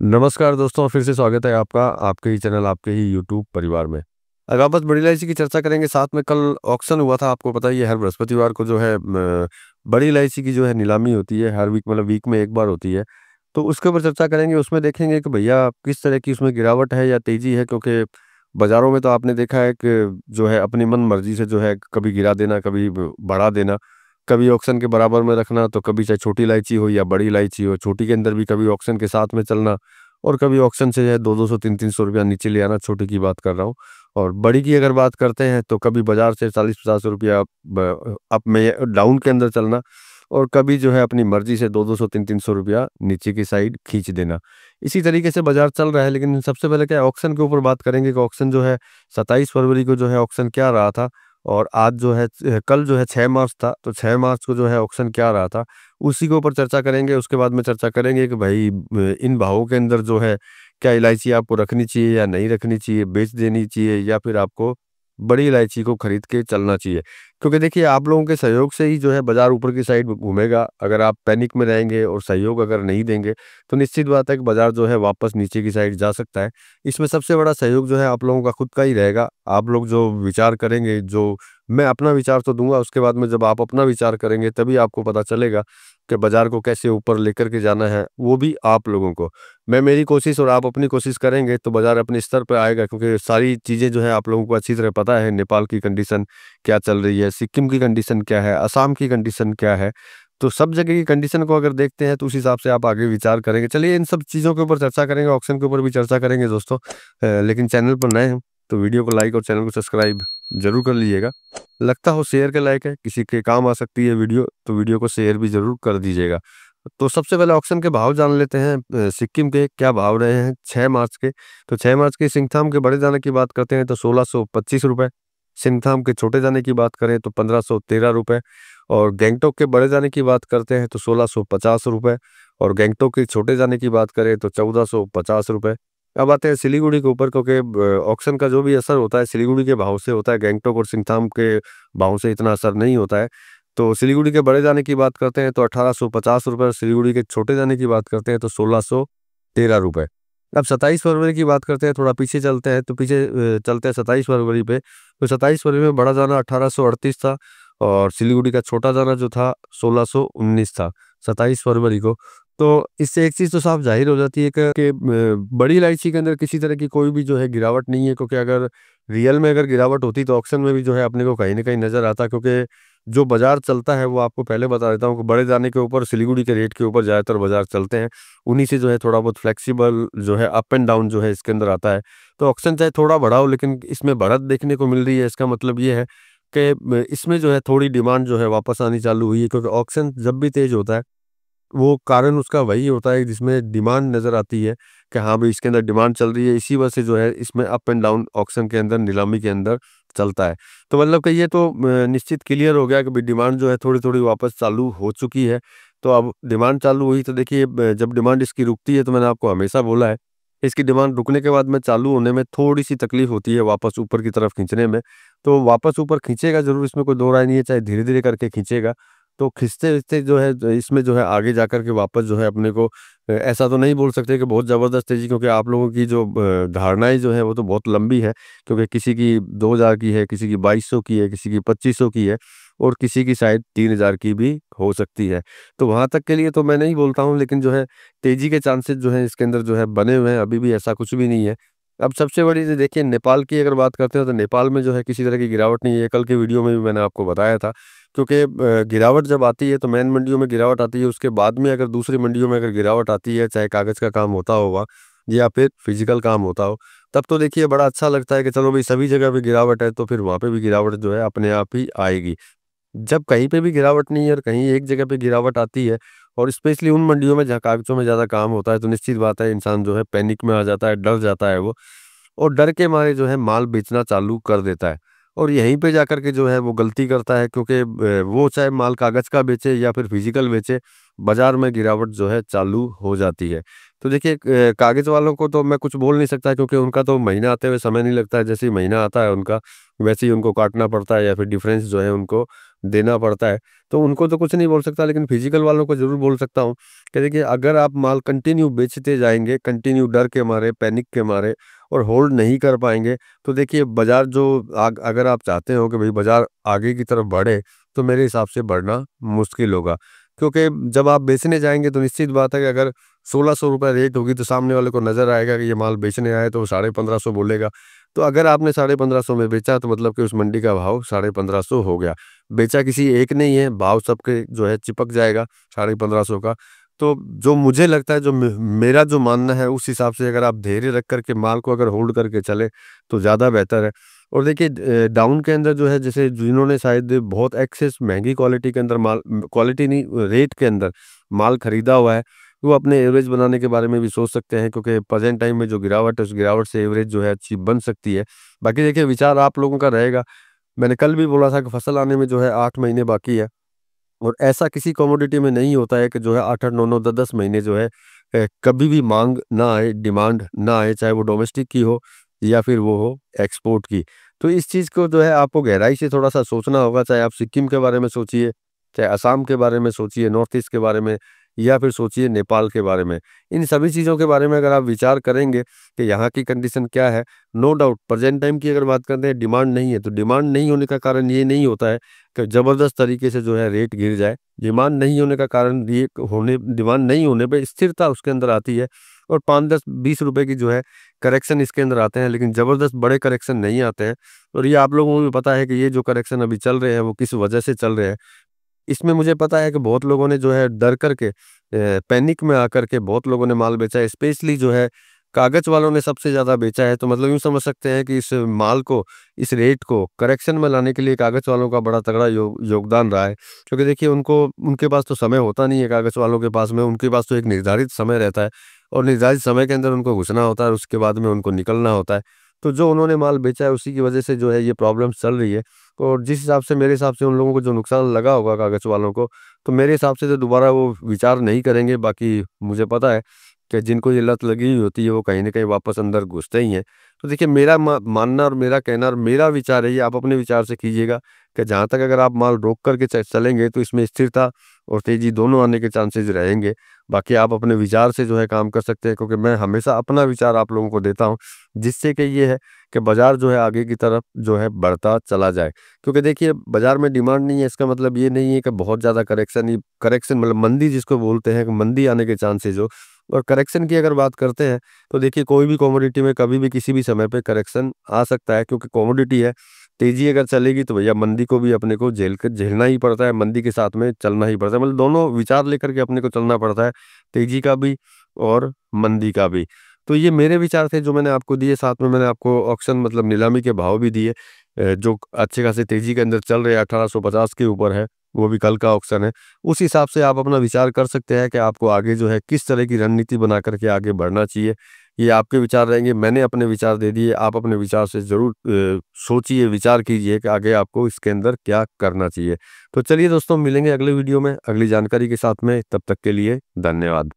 नमस्कार दोस्तों, फिर से स्वागत है आपका आपके ही चैनल, आपके ही यूट्यूब परिवार में। आज वापस बड़ी इलायची की चर्चा करेंगे, साथ में कल ऑक्शन हुआ था, आपको पता ही है हर बृहस्पतिवार को जो है बड़ी इलायची की जो है नीलामी होती है, हर वीक मतलब वीक में 1 बार होती है। तो उसके ऊपर चर्चा करेंगे, उसमें देखेंगे कि भैया किस तरह की उसमें गिरावट है या तेज़ी है, क्योंकि बाज़ारों में तो आपने देखा है कि जो है अपनी मन मर्ज़ी से जो है कभी गिरा देना, कभी बढ़ा देना, कभी ऑक्शन के बराबर में रखना, तो कभी चाहे छोटी इलायची हो या बड़ी इलायची हो, छोटी के अंदर भी कभी ऑक्शन के साथ में चलना और कभी ऑक्शन से जो है 2-200 300-300 रुपया नीचे ले आना, छोटी की बात कर रहा हूँ। और बड़ी की अगर बात करते हैं तो कभी बाज़ार से 40-50 रुपया अप में डाउन के अंदर चलना और कभी जो है अपनी मर्ज़ी से 2-200 300-300 रुपया नीचे की साइड खींच देना। इसी तरीके से बाज़ार चल रहा है, लेकिन सबसे पहले क्या है ऑक्शन के ऊपर बात करेंगे कि ऑक्शन जो है 27 फरवरी को जो है ऑक्शन क्या रहा था और आज जो है कल जो है 6 मार्च था, तो 6 मार्च को जो है ऑक्शन क्या रहा था, उसी के ऊपर चर्चा करेंगे। उसके बाद में चर्चा करेंगे कि भाई इन भावों के अंदर जो है क्या इलायची आपको रखनी चाहिए या नहीं रखनी चाहिए, बेच देनी चाहिए या फिर आपको बड़ी इलायची को खरीद के चलना चाहिए। क्योंकि देखिए आप लोगों के सहयोग से ही जो है बाज़ार ऊपर की साइड घूमेगा। अगर आप पैनिक में रहेंगे और सहयोग अगर नहीं देंगे, तो निश्चित बात है कि बाज़ार जो है वापस नीचे की साइड जा सकता है। इसमें सबसे बड़ा सहयोग जो है आप लोगों का खुद का ही रहेगा। आप लोग जो विचार करेंगे, जो मैं अपना विचार तो दूँगा, उसके बाद में जब आप अपना विचार करेंगे तभी आपको पता चलेगा कि बाज़ार को कैसे ऊपर लेकर के जाना है, वो भी आप लोगों को। मैं मेरी कोशिश और आप अपनी कोशिश करेंगे तो बाज़ार अपने स्तर पे आएगा, क्योंकि सारी चीज़ें जो है आप लोगों को अच्छी तरह पता है। नेपाल की कंडीशन क्या चल रही है, सिक्किम की कंडीशन क्या है, असम की कंडीशन क्या है। तो सब जगह की कंडीशन को अगर देखते हैं तो उस हिसाब से आप आगे विचार करेंगे। चलिए इन सब चीज़ों के ऊपर चर्चा करेंगे, ऑक्शन के ऊपर भी चर्चा करेंगे दोस्तों। लेकिन चैनल पर नए हैं तो वीडियो को लाइक और चैनल को सब्सक्राइब ज़रूर कर लीजिएगा। लगता हो शेयर के लायक है, किसी के काम आ सकती है वीडियो, तो वीडियो को शेयर भी ज़रूर कर दीजिएगा। तो सबसे पहले ऑक्शन के भाव जान लेते हैं। सिक्किम के क्या भाव रहे हैं 6 मार्च के। तो 6 मार्च के सिंगथाम के बड़े दाने की बात करते हैं तो 1625 रुपए, सिंगथाम के छोटे दाने की बात करें तो 1513 रुपए और गैंगटॉक के बड़े दाने की बात करते हैं तो 1650 रुपए और गैंगटॉक के छोटे दाने की बात करें तो 1450 रुपए। अब आते हैं सिलीगुड़ी के ऊपर, क्योंकि ऑक्शन का जो भी असर होता है सिलीगुड़ी के भाव से होता है, गैंगटॉक और सिंगथाम के भाव से इतना असर नहीं होता है। तो सिलीगुड़ी के बड़े दाने की बात करते हैं तो 1850 रुपए, सिलीगुड़ी के छोटे दाने की बात करते हैं तो 1613 रुपए। अब 27 फरवरी की बात करते हैं, थोड़ा पीछे चलते हैं, तो पीछे चलते हैं 27 फरवरी पे। तो 27 फरवरी में बड़ा दाना 1838 था और सिलीगुड़ी का छोटा दाना जो था 1619 था 27 फरवरी को। तो इससे एक चीज़ तो साफ ज़ाहिर हो जाती है कि बड़ी इलायची के अंदर किसी तरह की कोई भी जो है गिरावट नहीं है, क्योंकि अगर रियल में अगर गिरावट होती तो ऑक्शन में भी जो है अपने को कहीं न कहीं नज़र आता, क्योंकि जो बाज़ार चलता है वो आपको पहले बता देता हूँ कि बड़े दाने के ऊपर सिलीगुड़ी के रेट के ऊपर ज़्यादातर बाज़ार चलते हैं। उन्हीं से जो है थोड़ा बहुत फ्लेक्सिबल जो है अप एंड डाउन जो है इसके अंदर आता है। तो ऑक्शन चाहे थोड़ा बड़ा हो, लेकिन इसमें बढ़त देखने को मिल रही है, इसका मतलब ये है कि इसमें जो है थोड़ी डिमांड जो है वापस आनी चालू हुई है, क्योंकि ऑक्शन जब भी तेज़ होता है वो कारण उसका वही होता है जिसमें डिमांड नज़र आती है कि हाँ भाई इसके अंदर डिमांड चल रही है, इसी वजह से जो है इसमें अप एंड डाउन ऑक्शन के अंदर नीलामी के अंदर चलता है। तो मतलब कि ये तो निश्चित क्लियर हो गया कि भाई डिमांड जो है थोड़ी-थोड़ी वापस चालू हो चुकी है। तो अब डिमांड चालू हुई तो देखिए जब डिमांड इसकी रुकती है तो मैंने आपको हमेशा बोला है, इसकी डिमांड रुकने के बाद में चालू होने में थोड़ी-सी तकलीफ होती है वापस ऊपर की तरफ खींचने में। तो वापस ऊपर खींचेगा ज़रूर, इसमें कोई दो राय नहीं है, चाहे धीरे-धीरे करके खींचेगा। तो खींचते-खींचते जो है इसमें जो है आगे जाकर के वापस जो है अपने को ऐसा तो नहीं बोल सकते कि बहुत ज़बरदस्त तेज़ी, क्योंकि आप लोगों की जो धारणाएँ जो है वो तो बहुत लंबी है, क्योंकि किसी की 2000 की है, किसी की 2200 की है, किसी की 2500 की है और किसी की शायद 3000 की भी हो सकती है। तो वहाँ तक के लिए तो मैं नहीं बोलता हूँ, लेकिन जो है तेज़ी के चांसेस जो हैं इसके अंदर जो है बने हुए हैं, अभी भी ऐसा कुछ भी नहीं है। अब सबसे बड़ी जो देखिए नेपाल की अगर बात करते हैं तो नेपाल में जो है किसी तरह की गिरावट नहीं है, कल के वीडियो में भी मैंने आपको बताया था। क्योंकि गिरावट जब आती है तो मेन मंडियों में गिरावट आती है, उसके बाद में अगर दूसरी मंडियों में अगर गिरावट आती है, चाहे कागज़ का काम होता होगा या फिर फिजिकल काम होता हो, तब तो देखिए बड़ा अच्छा लगता है कि चलो भाई सभी जगह पे गिरावट है तो फिर वहाँ पे भी गिरावट जो है अपने आप ही आएगी। जब कहीं पे भी गिरावट नहीं है और कहीं एक जगह पे गिरावट आती है और स्पेशली उन मंडियों में जहाँ कागज़ों में ज़्यादा काम होता है, तो निश्चित बात है इंसान जो है पैनिक में आ जाता है, डर जाता है वो और डर के मारे जो है माल बेचना चालू कर देता है और यहीं पे जाकर के जो है वो गलती करता है, क्योंकि वो चाहे माल कागज़ का बेचे या फिर फिजिकल बेचे, बाज़ार में गिरावट जो है चालू हो जाती है। तो देखिए कागज़ वालों को तो मैं कुछ बोल नहीं सकता क्योंकि उनका तो महीना आते हुए समय नहीं लगता है, जैसे ही महीना आता है उनका, वैसे ही उनको काटना पड़ता है या फिर डिफरेंस जो है उनको देना पड़ता है। तो उनको तो कुछ नहीं बोल सकता, लेकिन फिज़िकल वालों को ज़रूर बोल सकता हूँ कि देखिए अगर आप माल कंटिन्यू बेचते जाएँगे, कंटिन्यू डर के मारे, पैनिक के मारे और होल्ड नहीं कर पाएँगे, तो देखिए बाज़ार जो अगर आप चाहते हो कि भई बाज़ार आगे की तरफ बढ़े, तो मेरे हिसाब से बढ़ना मुश्किल होगा। क्योंकि जब आप बेचने जाएँगे तो निश्चित बात है कि अगर ₹1600 रेट होगी तो सामने वाले को नज़र आएगा कि ये माल बेचने आया है, तो वो 1550 बोलेगा। तो अगर आपने 1550 में बेचा तो मतलब कि उस मंडी का भाव 1550 हो गया। बेचा किसी एक नहीं है, भाव सबके जो है चिपक जाएगा 1550 का। तो जो मुझे लगता है, जो मेरा जो मानना है, उस हिसाब से अगर आप धैर्य रख कर के माल को अगर होल्ड करके चले तो ज़्यादा बेहतर है। और देखिए डाउन के अंदर जो है, जैसे जिन्होंने शायद बहुत एक्सेस महँगी क्वालिटी के अंदर माल, क्वालिटी नहीं रेट के अंदर माल खरीदा हुआ है, वो अपने एवरेज बनाने के बारे में भी सोच सकते हैं, क्योंकि प्रेज़ेंट टाइम में जो गिरावट है, उस गिरावट से एवरेज जो है अच्छी बन सकती है। बाकी देखिए विचार आप लोगों का रहेगा। मैंने कल भी बोला था कि फसल आने में जो है 8 महीने बाकी है। और ऐसा किसी कमोडिटी में नहीं होता है कि जो है 8-8, 9-9, 10-10 महीने जो है कभी भी माँग ना आए, डिमांड ना आए, चाहे वो डोमेस्टिक की हो या फिर वो हो एक्सपोर्ट की। तो इस चीज़ को जो है आपको गहराई से थोड़ा-सा सोचना होगा, चाहे आप सिक्किम के बारे में सोचिए, चाहे असम के बारे में सोचिए, नॉर्थ ईस्ट के बारे में, या फिर सोचिए नेपाल के बारे में। इन सभी चीज़ों के बारे में अगर आप विचार करेंगे कि यहाँ की कंडीशन क्या है, नो डाउट प्रेज़ेंट टाइम की अगर बात करते हैं, डिमांड नहीं है, तो डिमांड नहीं होने का कारण ये नहीं होता है कि ज़बरदस्त तरीके से जो है रेट गिर जाए। डिमांड नहीं होने का कारण ये डिमांड नहीं होने पे स्थिरता उसके अंदर आती है, और 5, 10, 20 रुपए की जो है करेक्शन इसके अंदर आते हैं, लेकिन ज़बरदस्त बड़े करेक्शन नहीं आते हैं। और ये आप लोगों को भी पता है कि ये जो करेक्शन अभी चल रहे हैं, वो किस वजह से चल रहे हैं। इसमें मुझे पता है कि बहुत लोगों ने जो है डर करके पैनिक में आकर के बहुत लोगों ने माल बेचा है, स्पेशली जो है कागज़ वालों ने सबसे ज़्यादा बेचा है। तो मतलब यूँ समझ सकते हैं कि इस माल को, इस रेट को करेक्शन में लाने के लिए कागज़ वालों का बड़ा तगड़ा योगदान रहा है। क्योंकि देखिए उनको, उनके पास तो समय होता नहीं है, कागज़ वालों के पास में, उनके पास तो एक निर्धारित समय रहता है और निर्धारित समय के अंदर उनको घुसना होता है और उसके बाद में उनको निकलना होता है। तो जो उन्होंने माल बेचा है उसी की वजह से जो है ये प्रॉब्लम्स चल रही है। और जिस हिसाब से, मेरे हिसाब से उन लोगों को जो नुकसान लगा होगा कागज़ वालों को, तो मेरे हिसाब से तो दोबारा वो विचार नहीं करेंगे। बाकी मुझे पता है कि जिनको ये लत लगी हुई होती है, वो कहीं न कहीं वापस अंदर घुसते ही हैं। तो देखिए मेरा मानना और मेरा कहना और मेरा विचार है ये, आप अपने विचार से कीजिएगा कि जहाँ तक अगर आप माल रोक कर के चलेंगे तो इसमें स्थिरता और तेज़ी दोनों आने के चांसेज़ रहेंगे। बाकी आप अपने विचार से जो है काम कर सकते हैं, क्योंकि मैं हमेशा अपना विचार आप लोगों को देता हूँ, जिससे कि ये है कि बाज़ार जो है आगे की तरफ जो है बढ़ता चला जाए। क्योंकि देखिए बाज़ार में डिमांड नहीं है, इसका मतलब ये नहीं है कि बहुत ज़्यादा करेक्शन मतलब मंदी जिसको बोलते हैं, कि मंदी आने के चांसेस हो। और करेक्शन की अगर बात करते हैं तो देखिए कोई भी कमोडिटी में कभी भी किसी भी समय पे करेक्शन आ सकता है, क्योंकि कमोडिटी है। तेज़ी अगर चलेगी तो भैया मंदी को भी अपने को झेलना ही पड़ता है, मंदी के साथ में चलना ही पड़ता है। मतलब दोनों विचार लेकर के अपने को चलना पड़ता है, तेज़ी का भी और मंदी का भी। तो ये मेरे विचार थे जो मैंने आपको दिए, साथ में मैंने आपको ऑक्शन मतलब नीलामी के भाव भी दिए, जो अच्छे खासे तेज़ी के अंदर चल रहे हैं, 1850 के ऊपर है, वो भी कल का ऑक्शन है। उस हिसाब से आप अपना विचार कर सकते हैं कि आपको आगे जो है किस तरह की रणनीति बना कर के आगे बढ़ना चाहिए। ये आपके विचार रहेंगे, मैंने अपने विचार दे दिए, आप अपने विचार से ज़रूर सोचिए, विचार कीजिए कि आगे आपको इसके अंदर क्या करना चाहिए। तो चलिए दोस्तों, मिलेंगे अगले वीडियो में अगली जानकारी के साथ में, तब तक के लिए धन्यवाद।